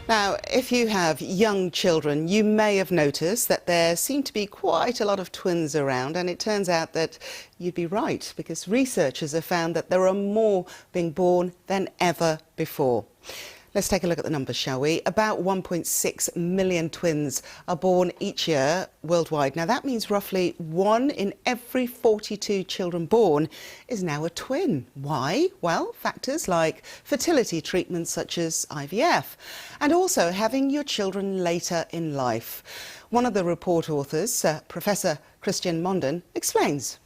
Now, if you have young children, you may have noticed that there seem to be quite a lot of twins around, and it turns out that you'd be right, because researchers have found that there are more being born than ever before. Let's take a look at the numbers, shall we? About 1.6 million twins are born each year worldwide. Now, that means roughly 1 in every 42 children born is now a twin. Why? Well, factors like fertility treatments such as IVF, and also having your children later in life. One of the report authors, Professor Christian Mondon, explains.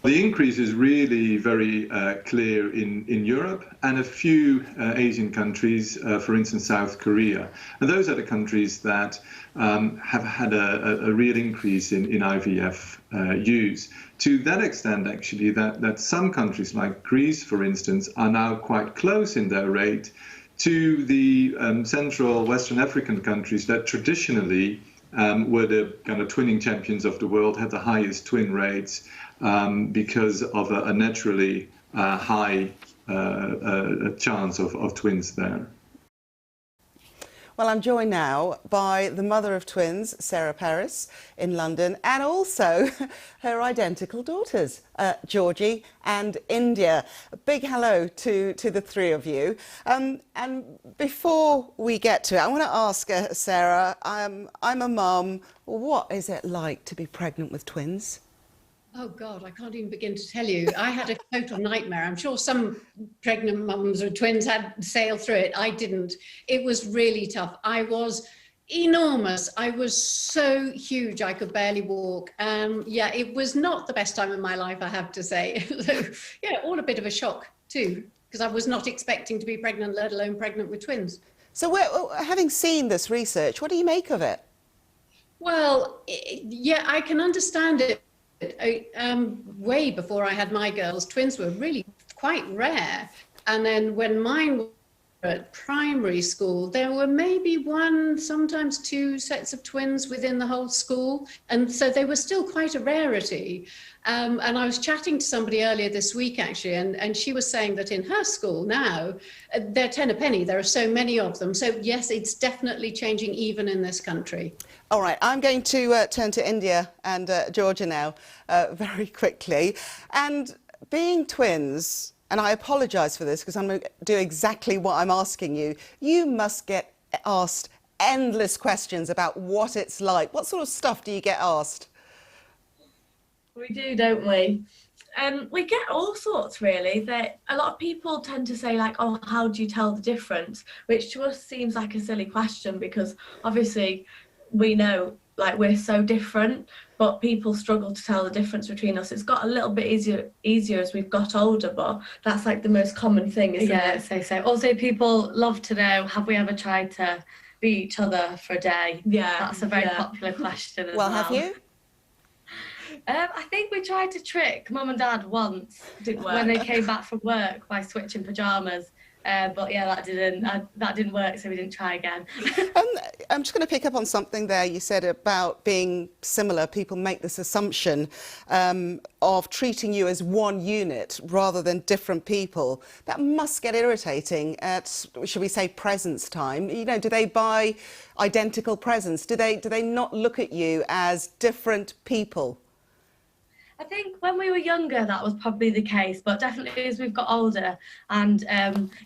The increase is really very clear in Europe and a few Asian countries, for instance, South Korea. And those are the countries that have had a real increase in IVF use. To that extent, actually, that some countries like Greece, for instance, are now quite close in their rate to the Central Western African countries that traditionally were the kind of twinning champions of the world, had the highest twin rates because of a naturally high chance of twins there. Well, I'm joined now by the mother of twins, Sarah Paris, in London, and also her identical daughters, Georgie and India. A big hello to the three of you. And before we get to it, I want to ask Sarah, I'm a mum. What is it like to be pregnant with twins? Oh God, I can't even begin to tell you. I had a total nightmare. I'm sure some pregnant mums or twins had sailed through it. I didn't. It was really tough. I was enormous. I was so huge I could barely walk. Yeah, it was not the best time of my life, I have to say. So, yeah, all a bit of a shock too, because I was not expecting to be pregnant, let alone pregnant with twins. So having seen this research, what do you make of it? Well, yeah, I can understand it. Way before I had my girls, twins were really quite rare. And then when mine were at primary school, there were maybe one, sometimes two sets of twins within the whole school. And so they were still quite a rarity. And I was chatting to somebody earlier this week, actually, and she was saying that in her school now, they're 10 a penny. There are so many of them. So yes, it's definitely changing even in this country. All right, I'm going to turn to India and Georgia now very quickly. And being twins, and I apologise for this because I'm going to do exactly what I'm asking you, you must get asked endless questions about what it's like. What sort of stuff do you get asked? We do, don't we? We get all sorts, really. That a lot of people tend to say, like, oh, how do you tell the difference? Which to us seems like a silly question because obviously we know, like, we're so different, but people struggle to tell the difference between us. It's got a little bit easier as we've got older, but that's like the most common thing, isn't it? Yeah, so. Also, people love to know, have we ever tried to be each other for a day? Yeah. That's a very popular question as well. well. Have you? I think we tried to trick Mum and Dad once. Didn't work. When they came back from work by switching pyjamas. But yeah, that didn't work, so we didn't try again. I'm just going to pick up on something there you said about being similar. People make this assumption of treating you as one unit rather than different people. That must get irritating at, should we say, presents time. You know, do they buy identical presents? Do they not look at you as different people? I think when we were younger, that was probably the case, but definitely as we've got older and,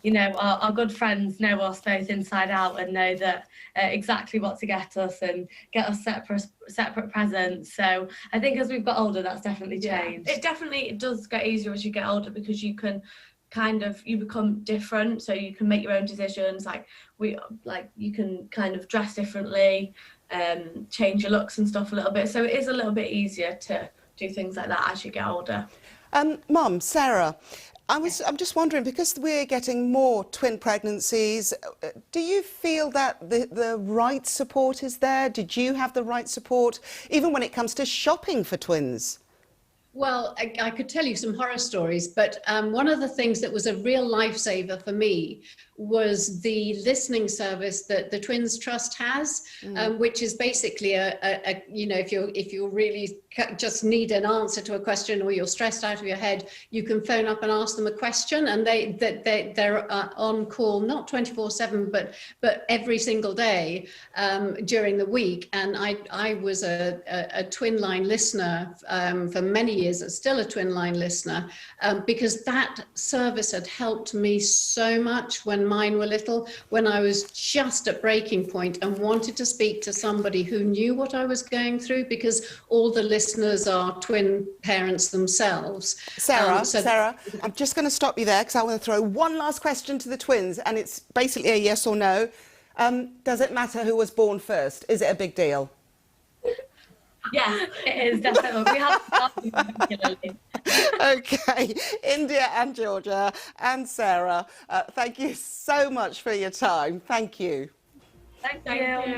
you know, our good friends know us both inside out and know that exactly what to get us and get us separate presents. So I think as we've got older, that's definitely changed. It definitely does get easier as you get older because you can you become different, so you can make your own decisions. You can kind of dress differently, change your looks and stuff a little bit. So it is a little bit easier to do things like that as you get older. Mum, Sarah, I'm just wondering, because we're getting more twin pregnancies, do you feel that the right support is there? Did you have the right support, even when it comes to shopping for twins? Well, I could tell you some horror stories, but one of the things that was a real lifesaver for me was the listening service that the Twins Trust has, which is basically you know, if you really just need an answer to a question or you're stressed out of your head, you can phone up and ask them a question, and they're on call not 24/7, but every single day during the week. And I was a twin line listener for many years, still a twin line listener, because that service had helped me so much when mine were little, when I was just at breaking point and wanted to speak to somebody who knew what I was going through, because all the listeners are twin parents themselves. Sarah, I'm just going to stop you there because I want to throw one last question to the twins, and it's basically a yes or no. Does it matter who was born first? Is it a big deal? Yes, it is definitely. We have to regularly. Okay, India and Georgia and Sarah, thank you so much for your time. Thank you. Thank you.